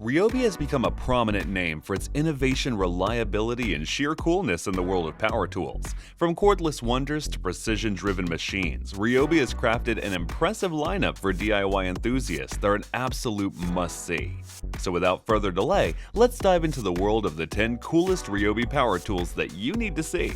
Ryobi has become a prominent name for its innovation, reliability, and sheer coolness in the world of power tools. From cordless wonders to precision-driven machines, Ryobi has crafted an impressive lineup for DIY enthusiasts that are an absolute must-see. So without further delay, let's dive into the world of the 10 coolest Ryobi power tools that you need to see.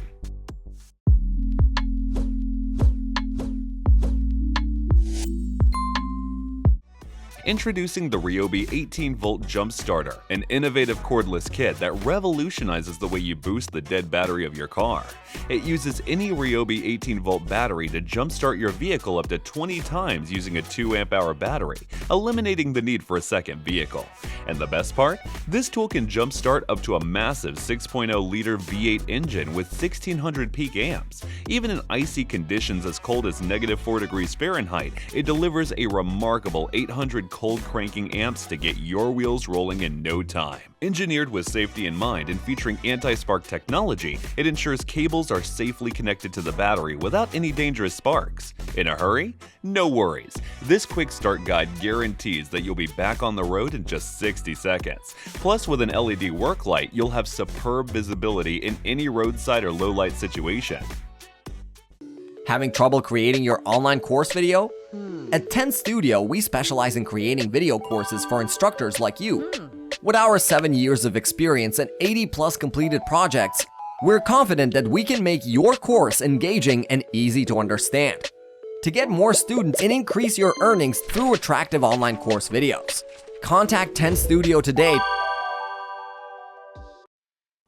Introducing the Ryobi 18-volt Jump Starter, an innovative cordless kit that revolutionizes the way you boost the dead battery of your car. It uses any Ryobi 18-volt battery to jumpstart your vehicle up to 20 times using a 2 amp-hour battery, eliminating the need for a second vehicle. And the best part? This tool can jumpstart up to a massive 6.0-liter V8 engine with 1600 peak amps. Even in icy conditions as cold as -4 degrees Fahrenheit, it delivers a remarkable 800 cold cranking amps to get your wheels rolling in no time. Engineered with safety in mind and featuring anti-spark technology, it ensures cables are safely connected to the battery without any dangerous sparks. In a hurry? No worries. This quick start guide guarantees that you'll be back on the road in just 60 seconds. Plus, with an LED work light, you'll have superb visibility in any roadside or low light situation. Having trouble creating your online course video? At 10 Studio, we specialize in creating video courses for instructors like you. With our 7 years of experience and 80+ completed projects, we're confident that we can make your course engaging and easy to understand. To get more students and increase your earnings through attractive online course videos, contact 10 Studio today.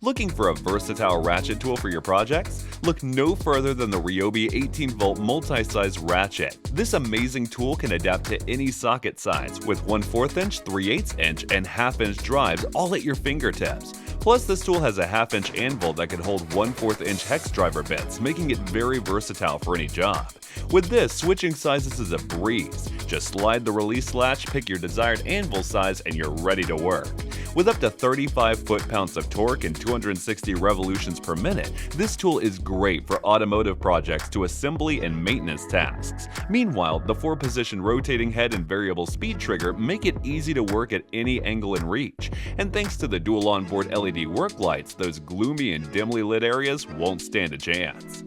Looking for a versatile ratchet tool for your projects? Look no further than the Ryobi 18-volt Multisize Ratchet. This amazing tool can adapt to any socket size with 1/4 inch, 3/8 inch, and 1/2 inch drives all at your fingertips. Plus, this tool has a 1/2 inch anvil that can hold 1/4 inch hex driver bits, making it very versatile for any job. With this, switching sizes is a breeze. Just slide the release latch, pick your desired anvil size, and you're ready to work. With up to 35 foot-pounds of torque and 260 revolutions per minute, this tool is great for automotive projects to assembly and maintenance tasks. Meanwhile, the 4-position rotating head and variable speed trigger make it easy to work at any angle and reach. And thanks to the dual onboard LED work lights, those gloomy and dimly lit areas won't stand a chance.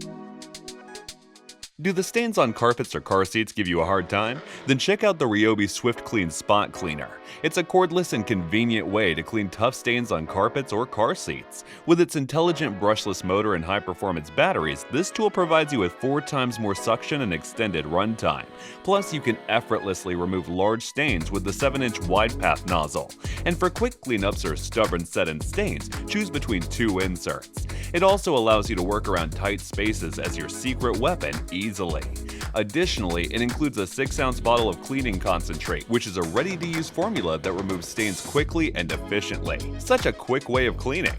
Do the stains on carpets or car seats give you a hard time? Then check out the Ryobi SWIFTClean Spot Cleaner. It's a cordless and convenient way to clean tough stains on carpets or car seats. With its intelligent brushless motor and high-performance batteries, this tool provides you with 4 times more suction and extended runtime. Plus, you can effortlessly remove large stains with the 7-inch wide path nozzle. And for quick cleanups or stubborn set-in stains, choose between 2 inserts. It also allows you to work around tight spaces as your secret weapon easily. Additionally, it includes a 6-ounce bottle of cleaning concentrate, which is a ready-to-use formula that removes stains quickly and efficiently. Such a quick way of cleaning.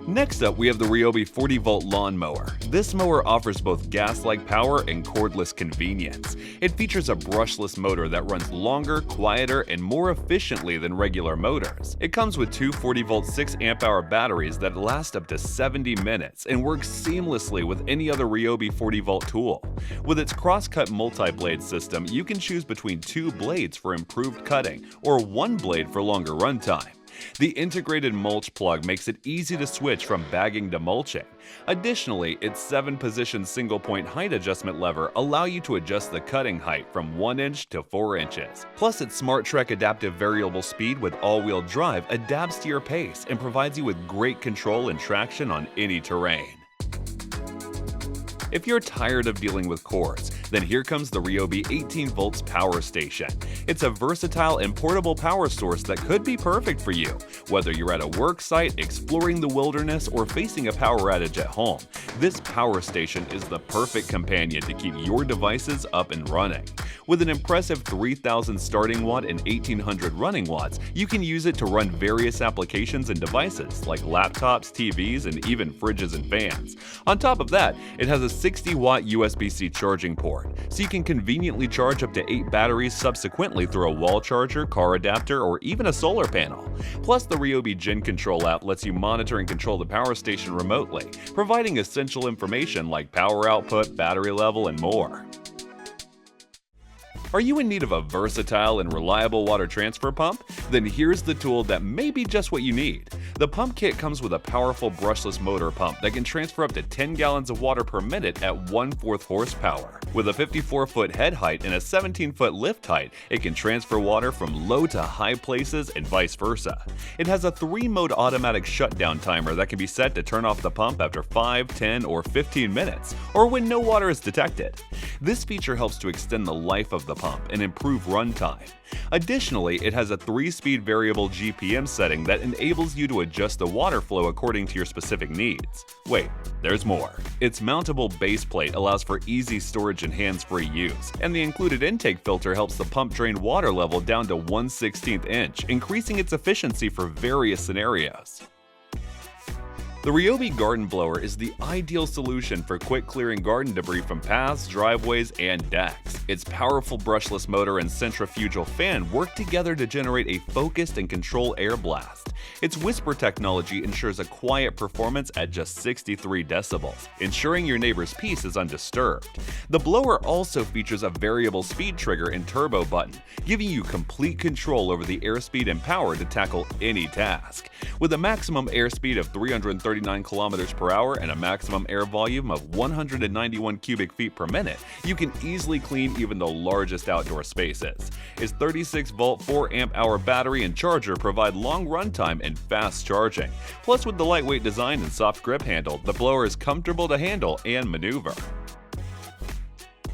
Next up, we have the Ryobi 40-volt lawn mower. This mower offers both gas-like power and cordless convenience. It features a brushless motor that runs longer, quieter, and more efficiently than regular motors. It comes with 2 40-volt 6 amp-hour batteries that last up to 70 minutes and works seamlessly with any other Ryobi 40-volt tool. With its cross-cut multi-blade system, you can choose between 2 blades for improved cutting or 1 blade for longer runtime. The integrated mulch plug makes it easy to switch from bagging to mulching. Additionally, its 7-position single-point height adjustment lever allow you to adjust the cutting height from 1 inch to 4 inches. Plus, its Smart Trek adaptive variable speed with all-wheel drive adapts to your pace and provides you with great control and traction on any terrain. If you're tired of dealing with cords, then here comes the Ryobi 18 volts power station. It's a versatile and portable power source that could be perfect for you. Whether you're at a work site, exploring the wilderness, or facing a power outage at home, this power station is the perfect companion to keep your devices up and running. With an impressive 3,000 starting watt and 1,800 running watts, you can use it to run various applications and devices like laptops, TVs, and even fridges and fans. On top of that, it has a 60-watt USB-C charging port, so you can conveniently charge up to 8 batteries subsequently through a wall charger, car adapter, or even a solar panel. Plus, the Ryobi Gen Control app lets you monitor and control the power station remotely, providing essential information like power output, battery level, and more. Are you in need of a versatile and reliable water transfer pump? Then here's the tool that may be just what you need. The pump kit comes with a powerful brushless motor pump that can transfer up to 10 gallons of water per minute at 1/4 horsepower. With a 54-foot head height and a 17-foot lift height, it can transfer water from low to high places and vice versa. It has a 3-mode automatic shutdown timer that can be set to turn off the pump after 5, 10, or 15 minutes, or when no water is detected. This feature helps to extend the life of the pump and improve runtime. Additionally, it has a 3-speed variable GPM setting that enables you to adjust the water flow according to your specific needs. Wait, there's more. Its mountable base plate allows for easy storage and hands-free use, and the included intake filter helps the pump drain water level down to 1/16 inch, increasing its efficiency for various scenarios. The Ryobi Garden Blower is the ideal solution for quick clearing garden debris from paths, driveways, and decks. Its powerful brushless motor and centrifugal fan work together to generate a focused and controlled air blast. Its whisper technology ensures a quiet performance at just 63 decibels, ensuring your neighbor's peace is undisturbed. The blower also features a variable speed trigger and turbo button, giving you complete control over the airspeed and power to tackle any task. With a maximum airspeed of 339 km per hour and a maximum air volume of 191 cubic feet per minute, you can easily clean even the largest outdoor spaces. Its 36-volt 4-amp-hour battery and charger provide long runtime and fast charging. Plus, with the lightweight design and soft grip handle, the blower is comfortable to handle and maneuver.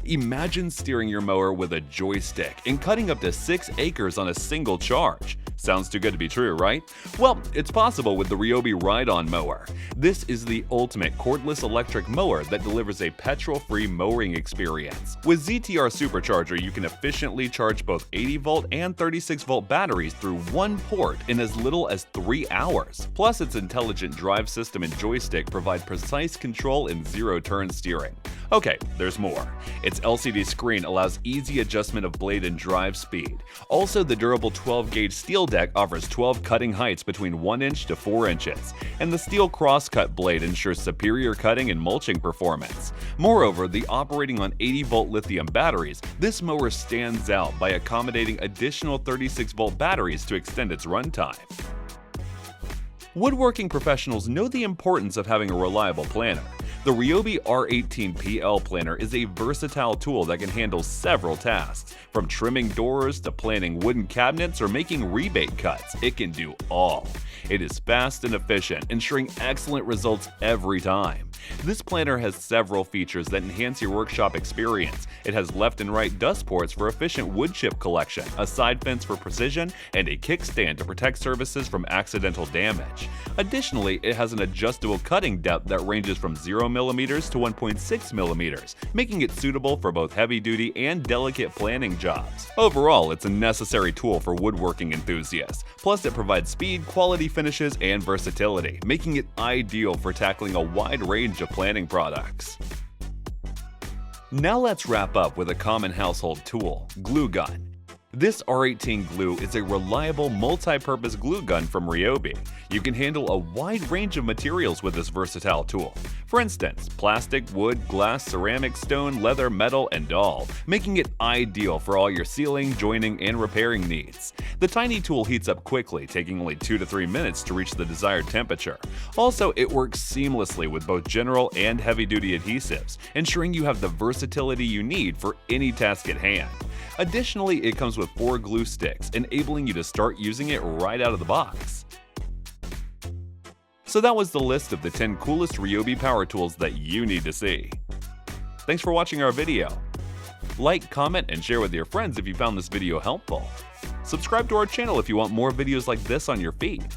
Imagine steering your mower with a joystick and cutting up to 6 acres on a single charge. Sounds too good to be true, right? Well, it's possible with the Ryobi RideOn mower. This is the ultimate cordless electric mower that delivers a petrol-free mowing experience. With ZTR Supercharger, you can efficiently charge both 80-volt and 36-volt batteries through one port in as little as 3 hours. Plus, its intelligent drive system and joystick provide precise control and zero-turn steering. Okay, there's more. Its LCD screen allows easy adjustment of blade and drive speed. Also, the durable 12-gauge steel deck offers 12 cutting heights between 1 inch to 4 inches, and the steel crosscut blade ensures superior cutting and mulching performance. Moreover, the operating on 80-volt lithium batteries, this mower stands out by accommodating additional 36-volt batteries to extend its runtime. Woodworking professionals know the importance of having a reliable planer. The Ryobi R18 PL planer is a versatile tool that can handle several tasks. From trimming doors to planning wooden cabinets or making rebate cuts, it can do all. It is fast and efficient, ensuring excellent results every time. This planner has several features that enhance your workshop experience. It has left and right dust ports for efficient wood chip collection, a side fence for precision, and a kickstand to protect surfaces from accidental damage. Additionally, it has an adjustable cutting depth that ranges from 0mm to 1.6mm, making it suitable for both heavy-duty and delicate planning jobs. Overall, it's a necessary tool for woodworking enthusiasts. Plus, it provides speed, quality finishes, and versatility, making it ideal for tackling a wide range of planning products. Now let's wrap up with a common household tool, glue gun. This R18 glue is a reliable multi-purpose glue gun from Ryobi. You can handle a wide range of materials with this versatile tool. For instance, plastic, wood, glass, ceramic, stone, leather, metal, and all, making it ideal for all your sealing, joining, and repairing needs. The tiny tool heats up quickly, taking only 2 to 3 minutes to reach the desired temperature. Also, it works seamlessly with both general and heavy-duty adhesives, ensuring you have the versatility you need for any task at hand. Additionally, it comes with 4 glue sticks, enabling you to start using it right out of the box. So that was the list of the 10 coolest Ryobi power tools that you need to see. Thanks for watching our video. Like, comment, and share with your friends if you found this video helpful. Subscribe to our channel if you want more videos like this on your feed.